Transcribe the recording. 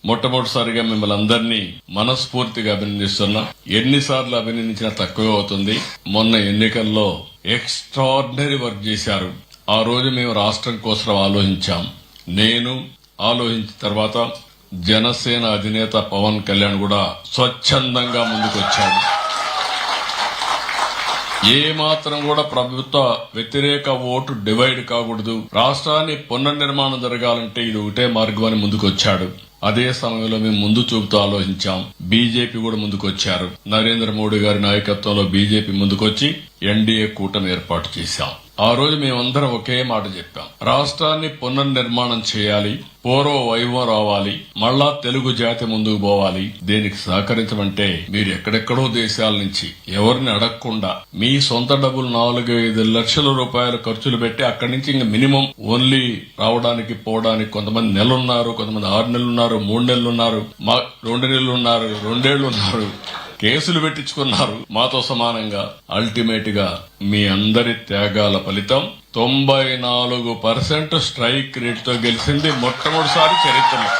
మొట్టమొదటిసారిగా మిమ్మల్ని అందరినీ మనస్ఫూర్తిగా అభినందిస్తున్నా. ఎన్నిసార్లు అభినందించినా తక్కువే అవుతుంది. మొన్న ఎన్నికల్లో ఎక్స్ట్రాడినరీ వర్క్ చేశారు. ఆ రోజు మేము రాష్ట్రం కోసం ఆలోచించాం. నేను ఆలోచించిన తర్వాత జనసేన అధినేత పవన్ కళ్యాణ్ కూడా స్వచ్ఛందంగా ముందుకొచ్చాడు. ఏ మాత్రం కూడా ప్రభుత్వ వ్యతిరేక ఓటు డివైడ్ కాకూడదు, రాష్ట్రాన్ని పునర్నిర్మాణం జరగాలంటే ఇది ఒకటే మార్గం అని ముందుకొచ్చాడు. అదే సమయంలో మేము ముందు చూపుతూ ఆలోచించాం. బీజేపీ కూడా ముందుకొచ్చారు. నరేంద్ర మోడీ గారి నాయకత్వంలో బీజేపీ ముందుకొచ్చి ఎన్డీఏ కూటమి ఏర్పాటు చేశాం. ఆ రోజు మేమందరం ఒకే మాట చెప్పాం. రాష్ట్రాన్ని పునర్నిర్మాణం చేయాలి, పూర్వ వైభవం రావాలి, మళ్లా తెలుగు జాతి ముందుకు పోవాలి. దీనికి సహకరించమంటే మీరు ఎక్కడెక్కడో దేశాల నుంచి ఎవరిని అడగకుండా మీ సొంత డబ్బులు 4-5 లక్షల రూపాయలు ఖర్చులు పెట్టి అక్కడి నుంచి ఇంకా మినిమం ఓన్లీ రావడానికి పోవడానికి కొంతమంది నెలలున్నారు, కొంతమంది 6 నెలలున్నారు, 3 నెలలున్నారు, 2 నెలలున్నారు, 2 ఏళ్లు ఉన్నారు, కేసులు పెట్టించుకున్నారు మాతో సమానంగా. అల్టిమేట్ గా మీ అందరి త్యాగాల ఫలితం 94% స్ట్రైక్ రేట్ తో గెలిచింది మొట్టమొదటిసారి చరిత్రలో.